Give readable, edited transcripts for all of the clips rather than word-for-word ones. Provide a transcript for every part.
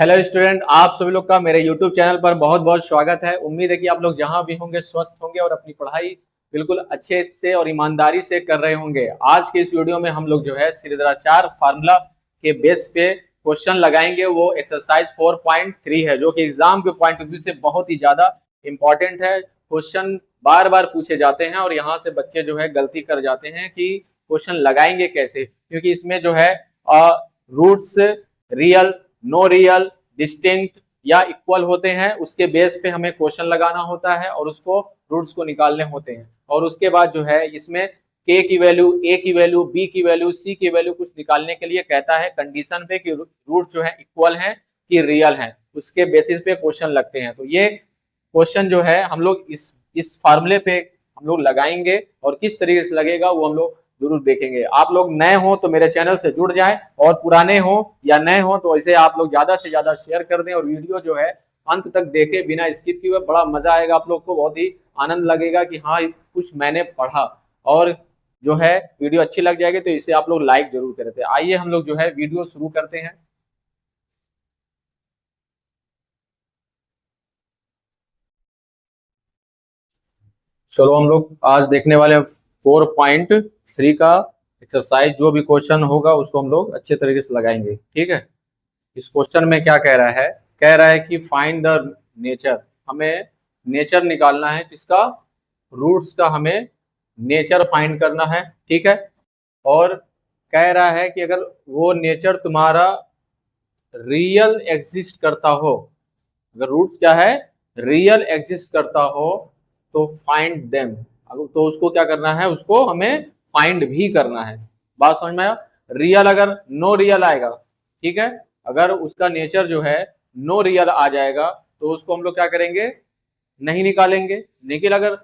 Hello student, आप सभी लोग का मेरे यूट्यूब चैनल पर बहुत बहुत स्वागत है। उम्मीद है कि आप लोग जहां भी होंगे स्वस्थ होंगे और अपनी पढ़ाई बिल्कुल अच्छे से और ईमानदारी से कर रहे होंगे। आज के इस वीडियो में हम लोग जो है शिरोधार्चार फार्मूला के बेस पे क्वेश्चन लगाएंगे। वो एक्सरसाइज 4.3 है, जो कि एग्जाम के पॉइंट ऑफ व्यू से बहुत ही ज्यादा इंपॉर्टेंट है। क्वेश्चन बार बार पूछे जाते हैं और यहाँ से बच्चे जो है गलती कर जाते हैं कि क्वेश्चन लगाएंगे कैसे, क्योंकि इसमें जो है roots, real, no real, distinct या इक्वल होते हैं। उसके बेस पे हमें क्वेश्चन लगाना होता है और उसको रूट्स को निकालने होते हैं। और उसके बाद जो है इसमें के की वैल्यू, ए की वैल्यू, बी की वैल्यू, सी की वैल्यू कुछ निकालने के लिए कहता है कंडीशन पे कि रूट जो है इक्वल है कि रियल है, उसके बेसिस पे क्वेश्चन लगते हैं। तो ये क्वेश्चन जो है हम लोग इस फार्मूले पे हम लोग लगाएंगे और किस तरीके से लगेगा वो हम लोग जरूर देखेंगे। आप लोग नए हो तो मेरे चैनल से जुड़ जाएं, और पुराने हो या नए हो तो इसे आप लोग ज्यादा से ज्यादा शेयर कर दें और वीडियो जो है अंत तक देखें बिना स्किप किए। बड़ा मजा आएगा, आप लोग को बहुत ही आनंद लगेगा कि हाँ कुछ मैंने पढ़ा। और जो है वीडियो अच्छी लग जाएगी तो इसे आप लोग लाइक जरूर करते हैं। आइए हम लोग जो है वीडियो शुरू करते हैं। चलो हम लोग आज देखने वाले 4.3 का एक्सरसाइज। जो भी क्वेश्चन होगा उसको हम लोग अच्छे तरीके से लगाएंगे, ठीक है। इस क्वेश्चन में क्या कह रहा है, कह रहा है कि फाइंड द नेचर। हमें नेचर निकालना है, किसका? रूट्स का हमें नेचर फाइंड करना है, ठीक है। और कह रहा है कि अगर वो नेचर तुम्हारा रियल एग्जिस्ट करता हो, अगर रूट्स क्या है, रियल एग्जिस्ट करता हो, तो फाइंड देम। तो उसको क्या करना है, उसको हमें फाइंड भी करना है। बात समझ में आया? रियल अगर नो रियल आएगा, ठीक है, अगर उसका नेचर जो है नो रियल आ जाएगा तो उसको हम लोग क्या करेंगे, नहीं निकालेंगे। लेकिन अगर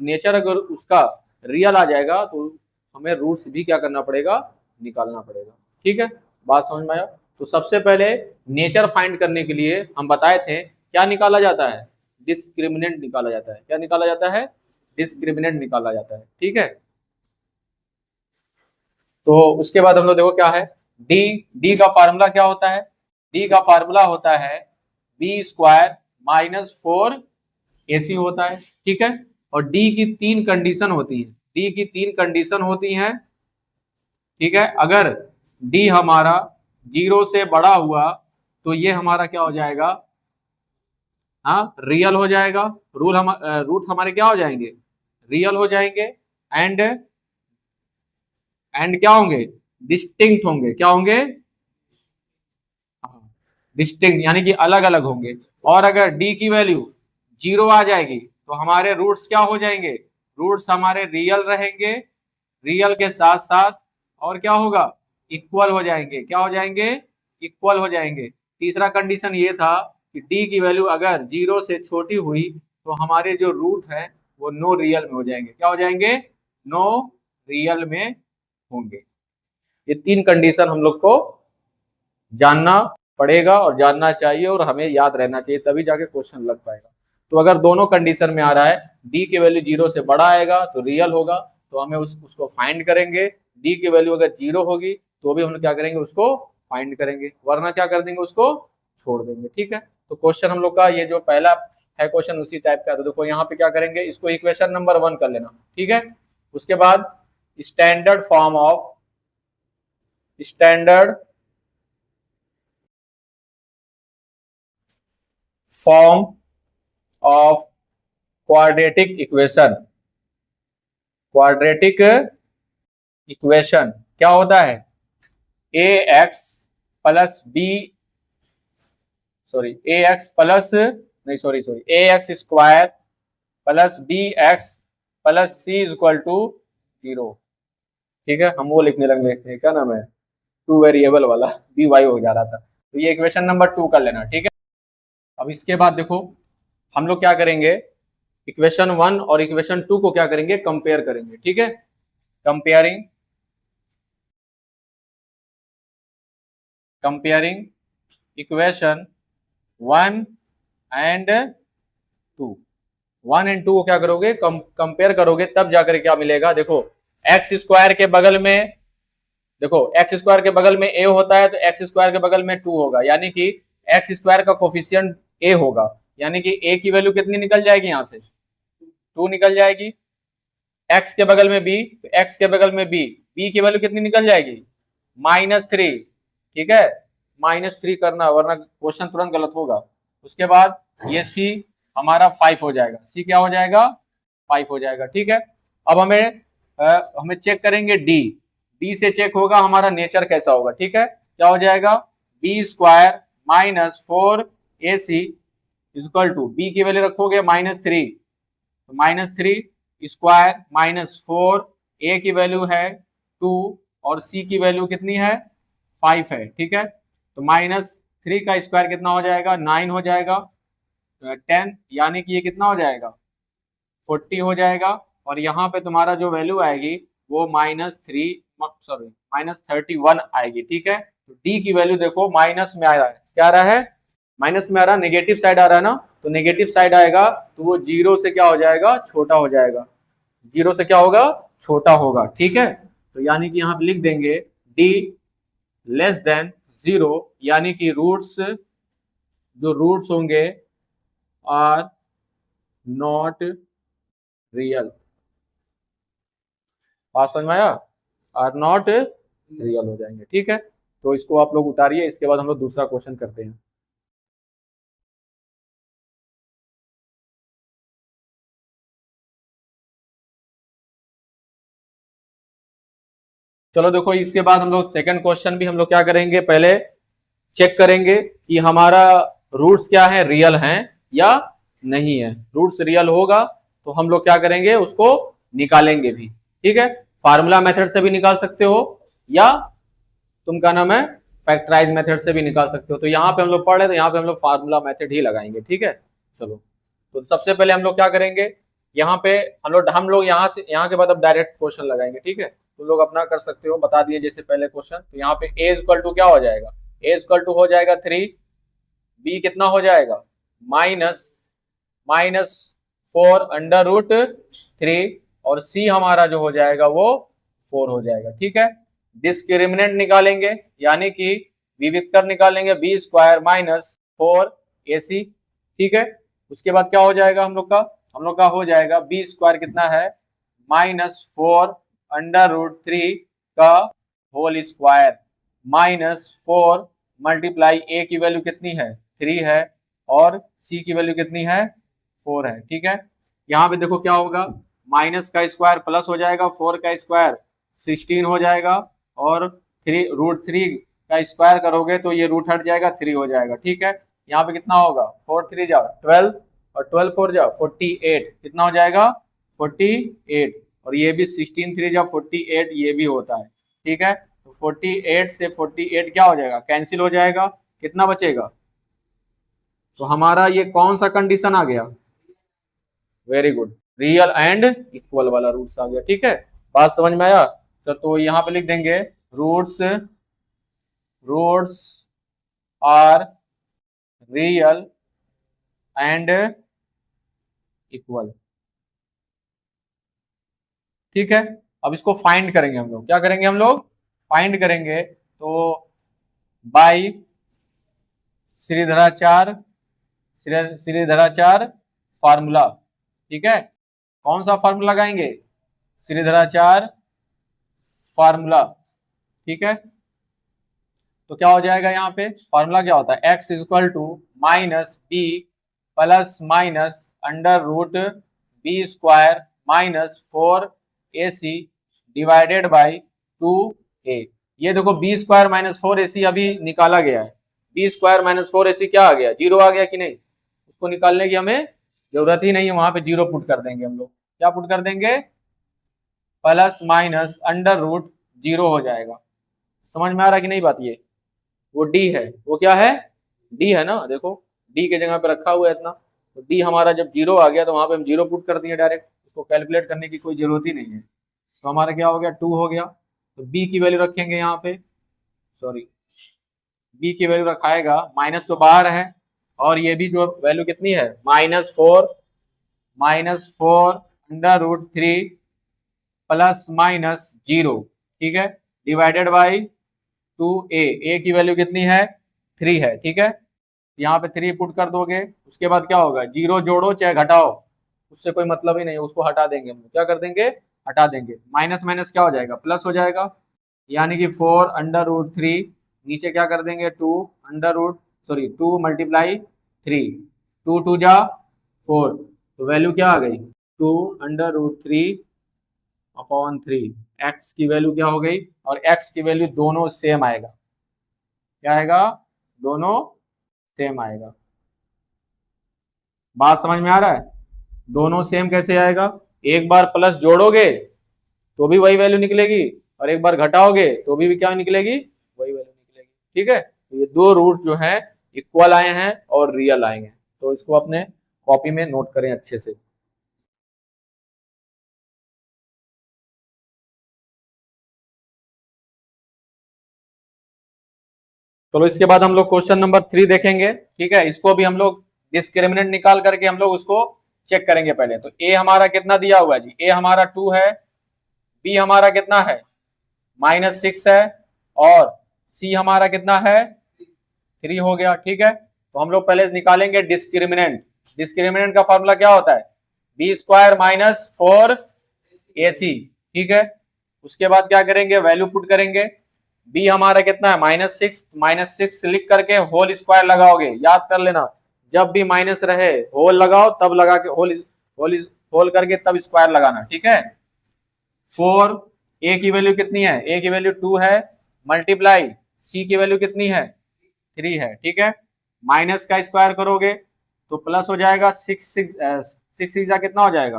नेचर अगर उसका रियल आ जाएगा तो हमें रूट्स भी क्या करना पड़ेगा, निकालना पड़ेगा, ठीक है। बात समझ में आया? तो सबसे पहले नेचर फाइंड करने के लिए हम बताए थे क्या निकाला जाता है, डिस्क्रिमिनेंट निकाला जाता है। क्या निकाला जाता है? डिस्क्रिमिनेंट निकाला जाता है, ठीक है। तो उसके बाद हम लोग देखो क्या है, डी डी का फार्मूला क्या होता है? डी का फार्मूला होता है बी स्क्वायर माइनस 4ac होता है, ठीक है। और डी की तीन कंडीशन होती है, डी की तीन कंडीशन होती हैं, ठीक है। अगर डी हमारा 0 से बड़ा हुआ तो ये हमारा क्या हो जाएगा, हाँ रियल हो जाएगा। रूट हमारे क्या हो जाएंगे, रियल हो जाएंगे। एंड क्या होंगे, डिस्टिंक्ट होंगे। क्या होंगे? डिस्टिंक्ट यानी कि अलग अलग होंगे। और अगर डी की वैल्यू 0 आ जाएगी तो हमारे रूट्स क्या हो जाएंगे, रूट्स हमारे रियल रहेंगे, रियल के साथ साथ और क्या होगा, इक्वल हो जाएंगे। क्या हो जाएंगे? इक्वल हो जाएंगे। तीसरा कंडीशन ये था कि डी की वैल्यू अगर 0 से छोटी हुई तो हमारे जो रूट है वो नो रियल में हो जाएंगे। क्या हो जाएंगे? नो रियल में होंगे। ये तीन कंडीशन हम लोग को जानना पड़ेगा और जानना चाहिए और हमें याद रहना चाहिए, तभी जाके क्वेश्चन लग पाएगा। तो अगर दोनों कंडीशन में आ रहा है, डी की वैल्यू 0 से बड़ा आएगा तो रियल होगा, तो हमें उसको फाइंड करेंगे। डी की वैल्यू अगर 0 होगी तो भी हम क्या करेंगे, उसको फाइंड करेंगे, वरना क्या कर देंगे, उसको छोड़ देंगे, ठीक है। तो क्वेश्चन हम लोग का ये जो पहला है क्वेश्चन उसी टाइप का। तो देखो यहाँ पे क्या करेंगे, इसको इक्वेशन नंबर 1 कर लेना, ठीक है। उसके बाद standard form of quadratic equation. Quadratic equation क्या होता है, a x plus b, a x plus नहीं sorry a x square plus b x plus c is equal to 0, ठीक है। हम वो लिखने लग रहे थे, क्या नाम है, 2 वेरिएबल वाला, बी वाई हो जा रहा था। तो ये इक्वेशन नंबर 2 कर लेना, ठीक है। अब इसके बाद देखो हम लोग क्या करेंगे, इक्वेशन 1 और इक्वेशन 2 को क्या करेंगे, कंपेयर करेंगे, ठीक है। Comparing equation 1 and 2। 1 एंड 2 को क्या करोगे, कंपेयर करोगे, तब जाकर क्या मिलेगा। देखो एक्स स्क्वायर के बगल में, देखो एक्स स्क्वायर के बगल में ए होता है तो एक्स स्क्वायर के बगल में 2 होगा, यानी कि एक्स स्क्वायर का कोफिशिएंट ए होगा, यानी कि ए की वैल्यू कितनी निकल जाएगी, यहाँ से 2 निकल जाएगी। एक्स के बगल में बी, तो एक्स के बगल में बी की वैल्यू कितनी निकल जाएगी, -3। ठीक है, -3 करना, वरना क्वेश्चन तुरंत गलत होगा। उसके बाद ये सी हमारा 5 हो जाएगा, सी क्या हो जाएगा, 5 हो जाएगा। ठीक है, अब हमें चेक करेंगे डी, डी से चेक होगा हमारा नेचर कैसा होगा। ठीक है, क्या हो जाएगा, b square -4ac equal to, b की वैल्यू रखोगे -3, तो -3 स्क्वायर -4, ए की वैल्यू है 2 और सी की वैल्यू कितनी है, 5 है। ठीक है, तो -3 का स्क्वायर कितना हो जाएगा, 9 हो जाएगा, 10, यानी कि ये कितना हो जाएगा, 40 हो जाएगा। और यहाँ पे तुम्हारा जो वैल्यू आएगी वो -31 आएगी। ठीक है, तो डी की वैल्यू देखो माइनस में आ रहा है, क्या आ रहा है, माइनस में आ रहा है, नेगेटिव साइड आ रहा है ना, तो नेगेटिव साइड आएगा तो वो 0 से क्या हो जाएगा, छोटा हो जाएगा, 0 से क्या होगा, छोटा होगा। ठीक है, तो यानी कि यहाँ पे लिख देंगे डी लेस देन 0, यानी कि जो रूट्स होंगे आर नॉट रियल। बात समझ में आया, आर नॉट रियल हो जाएंगे। ठीक है, तो इसको आप लोग उतारिए, इसके बाद हम लोग दूसरा क्वेश्चन करते हैं। चलो देखो, इसके बाद हम लोग सेकंड क्वेश्चन भी हम लोग क्या करेंगे, पहले चेक करेंगे कि हमारा रूट्स क्या है, रियल हैं या नहीं है। रूट्स रियल होगा तो हम लोग क्या करेंगे, उसको निकालेंगे भी। ठीक है, फार्मूला मेथड से भी निकाल सकते हो या तुम क्या नाम है, फैक्टराइज मेथड से भी निकाल सकते हो। तो यहाँ पे हम लोग पढ़ रहे, तो यहाँ पे हम लोग फार्मूला मेथड ही लगाएंगे। ठीक है, चलो, तो सबसे पहले हम लोग क्या करेंगे, यहाँ पे हम लोग यहाँ से, यहाँ के बाद अब डायरेक्ट क्वेश्चन लगाएंगे। ठीक है, तुम लोग अपना कर सकते हो, बता दिए जैसे पहले क्वेश्चन। तो यहाँ पे ए इक्वल टू क्या हो जाएगा, ए इक्वल टू हो जाएगा 3, बी कितना हो जाएगा, -4√3, और सी हमारा जो हो जाएगा वो 4 हो जाएगा। ठीक है, डिस्क्रिमिनेंट निकालेंगे, यानी कि विविक्तर निकालेंगे, बी स्क्वायर -4ac। ठीक है, उसके बाद क्या हो जाएगा हम लोग का हो जाएगा बी स्क्वायर कितना है, -4√3 का होल स्क्वायर, -4 मल्टीप्लाई ए की वैल्यू कितनी है, 3 है, और सी की वैल्यू कितनी है, 4 है। ठीक है, यहाँ पे देखो क्या होगा, माइनस का स्क्वायर प्लस हो जाएगा, 4 का स्क्वायर 16 हो जाएगा, और √3 का स्क्वायर करोगे तो ये रूट हट जाएगा, 3 हो जाएगा। ठीक है, यहाँ पे कितना होगा, 4 3 जा 12, और 12 4 जा 48, कितना हो जाएगा, 48, और ये भी 16 3 जा 48, ये भी होता है। ठीक है, तो 48 से 48 क्या हो जाएगा, कैंसिल हो जाएगा, कितना बचेगा, तो हमारा ये कौन सा कंडीशन आ गया, very good, real and equal वाला रूट्स आ गया। ठीक है, बात समझ में आया। तो यहाँ पे लिख देंगे roots are real and equal. ठीक है, अब इसको फाइंड करेंगे हम लोग, क्या करेंगे हम लोग, फाइंड करेंगे। तो बाय श्रीधराचार्य फार्मूला। ठीक है, कौन सा फार्मूला लगाएंगे, श्रीधराचार्य फार्मूला। ठीक है, तो क्या हो जाएगा, यहाँ पे फार्मूला क्या होता है, x equal to -b plus minus √b square -4ac divided by 2a। ये देखो b स्क्वायर -4ac अभी निकाला गया है, b स्क्वायर -4ac क्या आ गया, 0 आ गया कि नहीं, उसको निकालने की हमें जरूरत ही नहीं है, वहां पे 0 पुट कर देंगे हम लोग, क्या पुट कर देंगे, प्लस माइनस √0 हो जाएगा। समझ में आ रहा है कि नहीं बात, ये वो डी है, वो क्या है, डी है ना, देखो डी के जगह पे रखा हुआ है इतना, तो डी हमारा जब 0 आ गया तो वहां पे हम 0 पुट कर दिए डायरेक्ट, उसको कैलकुलेट करने की कोई जरूरत ही नहीं है। तो हमारा क्या हो गया, 2 हो गया। तो बी की वैल्यू रखेंगे यहाँ पे, सॉरी बी की वैल्यू रखाएगा, माइनस तो बाहर है, और ये भी जो वैल्यू कितनी है, -4√3 प्लस माइनस 0। ठीक है, डिवाइडेड बाई 2a, ए की वैल्यू कितनी है, 3 है। ठीक है, यहाँ पे 3 पुट कर दोगे, उसके बाद क्या होगा, 0 जोड़ो चाहे घटाओ, उससे कोई मतलब ही नहीं, उसको हटा देंगे हम, क्या कर देंगे, हटा देंगे। माइनस माइनस क्या हो जाएगा, प्लस हो जाएगा, यानी कि 4√3, नीचे क्या कर देंगे 2 मल्टीप्लाई 3, 2 2 जा 4, तो वैल्यू क्या आ गई 2√3/3। एक्स की वैल्यू क्या हो गई, और एक्स की वैल्यू दोनों सेम आएगा, क्या आएगा, दोनों सेम आएगा। बात समझ में आ रहा है, दोनों सेम कैसे आएगा, एक बार प्लस जोड़ोगे तो भी वही वैल्यू निकलेगी, और एक बार घटाओगे तो भी क्या निकलेगी, वही वैल्यू निकलेगी। ठीक है, तो ये दो रूट जो है इक्वल आए हैं और रियल आएंगे, तो इसको अपने कॉपी में नोट करें अच्छे से। चलो इसके बाद हम लोग क्वेश्चन नंबर 3 देखेंगे। ठीक है, इसको भी हम लोग डिस्क्रिमिनेंट निकाल करके हम लोग उसको चेक करेंगे पहले। तो ए हमारा कितना दिया हुआ है जी, ए हमारा 2 है, बी हमारा कितना है -6 है, और सी हमारा कितना है 3 हो गया। ठीक है, तो हम लोग पहले निकालेंगे डिस्क्रिमिनेंट। डिस्क्रिमिनेंट का फॉर्मूला क्या होता है, b² - 4ac। ठीक है, उसके बाद क्या करेंगे, वैल्यू पुट करेंगे। b हमारा कितना है -6 लिख करके होल स्क्वायर लगाओगे, याद कर लेना, जब भी माइनस रहे होल लगाओ, तब लगा के होल होल होल करके तब स्क्वायर लगाना। ठीक है, 4, ए की वैल्यू कितनी है, ए की वैल्यू 2 है, मल्टीप्लाई सी की वैल्यू कितनी है 3 है। ठीक है, माइनस का स्क्वायर करोगे तो प्लस हो जाएगा, 6 कितना हो जाएगा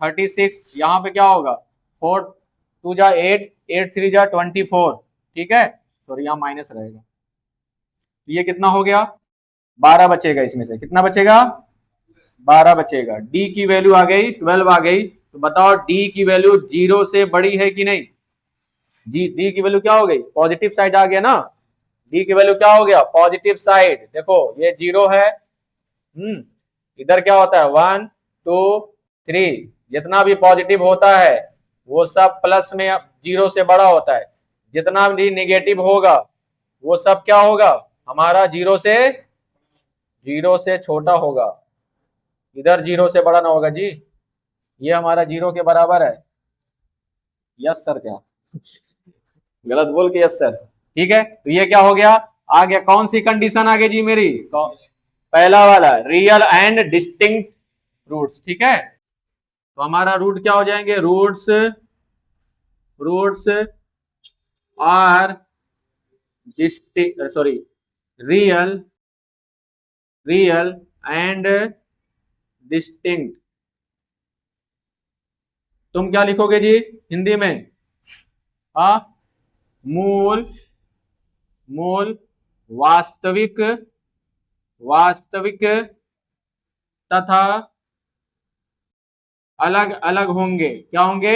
36, यहाँ पे क्या होगा 4 2 जा 8, 8 3 जा 24। ठीक है, सॉरी यहाँ माइनस रहेगा, ये कितना हो गया 12 बचेगा, इसमें से कितना बचेगा 12 बचेगा। डी की वैल्यू आ गई 12 आ गई, तो बताओ डी की वैल्यू 0 से बड़ी है कि नहीं, डी की वैल्यू क्या हो गई, पॉजिटिव साइड आ गया ना, डी की वैल्यू क्या हो गया पॉजिटिव साइड। देखो ये 0 है, इधर क्या होता है 1 2 3, जितना भी पॉजिटिव होता है वो सब प्लस में 0 से बड़ा होता है, जितना भी नेगेटिव होगा वो सब क्या होगा हमारा 0 से छोटा होगा, इधर 0 से बड़ा ना होगा जी, ये हमारा 0 के बराबर है। यस सर, क्या गलत बोल के यस सर। ठीक है, तो ये क्या हो गया, आ गया, कौन सी कंडीशन आ गई जी मेरी, पहला वाला रियल एंड डिस्टिंक्ट रूट्स। ठीक है, तो हमारा रूट क्या हो जाएंगे, roots are real and distinct. तुम क्या लिखोगे जी हिंदी में, मूल वास्तविक तथा अलग अलग होंगे, क्या होंगे,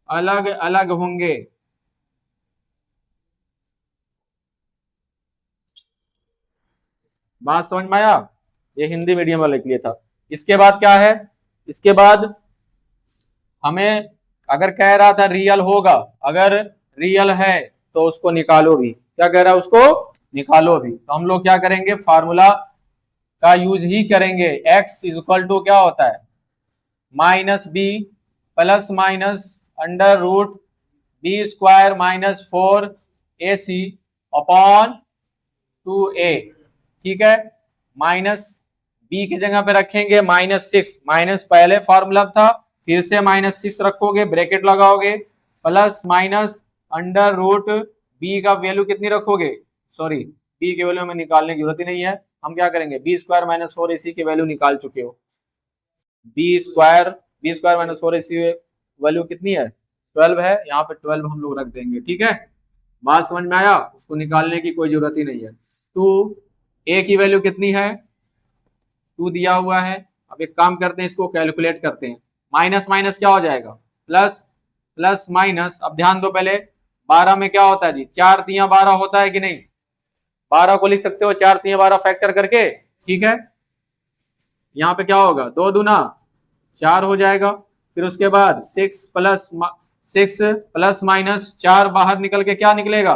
अलग अलग होंगे। बात समझ में आया, ये हिंदी मीडियम वाले के लिए था। इसके बाद क्या है, इसके बाद हमें अगर कह रहा था रियल होगा, अगर रियल है तो उसको निकालो भी, क्या कह रहा है उसको निकालो भी, तो हम लोग क्या करेंगे, फार्मूला का यूज ही करेंगे। x = क्या होता है -b plus minus √b² - 4ac upon 2a। ठीक है, माइनस b की जगह पे रखेंगे -6, माइनस पहले फॉर्मूला था, फिर से -6 रखोगे, ब्रैकेट लगाओगे, प्लस माइनस √b का वैल्यू कितनी रखोगे, सॉरी b की वैल्यू हमें निकालने की जरूरत ही नहीं है, हम क्या करेंगे b² - 4ac की वैल्यू निकाल चुके हो, b² - 4ac वैल्यू कितनी है 12 है, यहाँ पे 12 हम लोग रख देंगे। ठीक है, बात समझ में आया, उसको निकालने की कोई जरूरत ही नहीं है। 2 a की वैल्यू कितनी है 2 दिया हुआ है, अब एक काम करते हैं, इसको कैलकुलेट करते हैं, माइनस माइनस क्या हो जाएगा प्लस, प्लस माइनस, अब ध्यान दो पहले 12 में क्या होता है जी 4 तिया 12 होता है कि नहीं, 12 को लिख सकते हो 4 तिया 12 फैक्टर करके। ठीक है, यहाँ पे क्या होगा 2 दूना 4 हो जाएगा, फिर उसके बाद 6 प्लस माइनस 4 बाहर निकल के क्या निकलेगा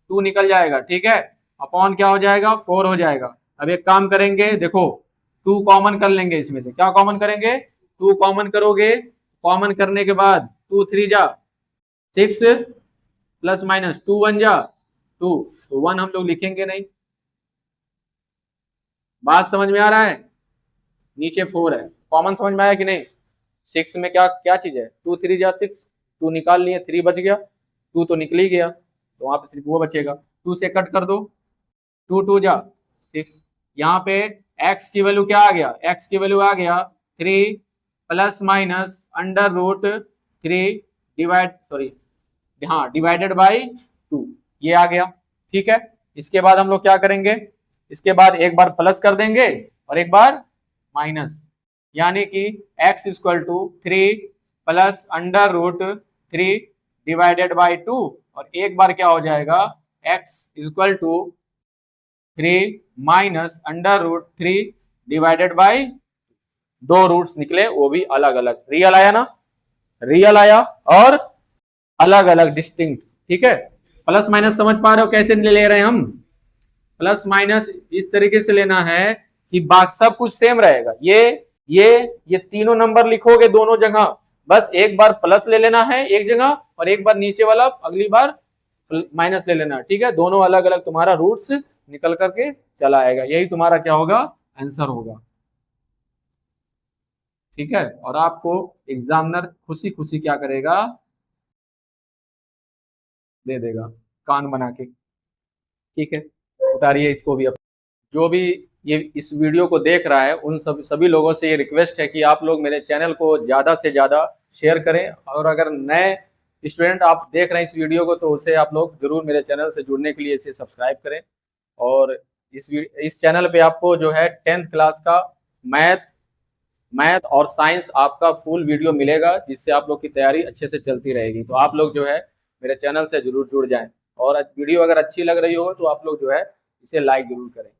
2 निकल जाएगा। ठीक है, अपॉन क्या हो जाएगा 4 हो जाएगा। अब एक काम करेंगे, देखो 2 कॉमन कर लेंगे इसमें से। क्या कॉमन करेंगे? 2 कॉमन करोगे, कॉमन करने के बाद 2 3 जा 6 प्लस माइनस 2 1 जा 2, तो 1 हम लोग लिखेंगे नहीं। बात समझ में आ रहा है? नीचे 4 है, कॉमन समझ में आया कि नहीं? 6 में क्या क्या चीज है? 2 3 जा 6, 2 निकाल लिए, 3 बच गया, 2 तो निकल ही गया, तो वहां पे सिर्फ वो बचेगा। 2 से कट कर दो, 2 2 जा 6। यहाँ पे x की वैल्यू क्या आ गया? x की वैल्यू आ गया 3 plus minus under root 3 divided by 2, ये आ गया। ठीक है, इसके बाद हम लोग क्या करेंगे? इसके बाद एक बार प्लस कर देंगे और एक बार माइनस, यानी कि x equal to 3 plus under root 3 divided by 2, और एक बार क्या हो जाएगा? x equal to 3 minus under root 3 divided by, दो रूट्स निकले वो भी अलग अलग। रियल आया ना? रियल आया और अलग अलग डिस्टिंक्ट। ठीक है, प्लस माइनस समझ पा रहे हो कैसे ले रहे हैं हम? प्लस माइनस इस तरीके से लेना है कि बाकी सब कुछ सेम रहेगा। ये तीनों नंबर लिखोगे दोनों जगह, बस एक बार प्लस ले लेना है एक जगह और एक बार नीचे वाला अगली बार माइनस ले लेना। ठीक है, दोनों अलग अलग तुम्हारा रूट्स निकल करके चला आएगा, यही तुम्हारा क्या होगा? आंसर होगा। ठीक है, और आपको एग्जामिनर खुशी खुशी क्या करेगा? दे देगा कान बना के। ठीक है, उतारिए इसको भी। अब जो भी ये इस वीडियो को देख रहा है उन सभी लोगों से ये रिक्वेस्ट है कि आप लोग मेरे चैनल को ज़्यादा से ज़्यादा शेयर करें, और अगर नए स्टूडेंट आप देख रहे हैं इस वीडियो को तो उसे आप लोग जरूर मेरे चैनल से जुड़ने के लिए इसे सब्सक्राइब करें। और इस चैनल पे आपको जो है 10th क्लास का मैथ और साइंस आपका फुल वीडियो मिलेगा, जिससे आप लोग की तैयारी अच्छे से चलती रहेगी। तो आप लोग जो है मेरे चैनल से जरूर जुड़ जाएं, और वीडियो अगर अच्छी लग रही हो तो आप लोग जो है इसे लाइक जरूर करें।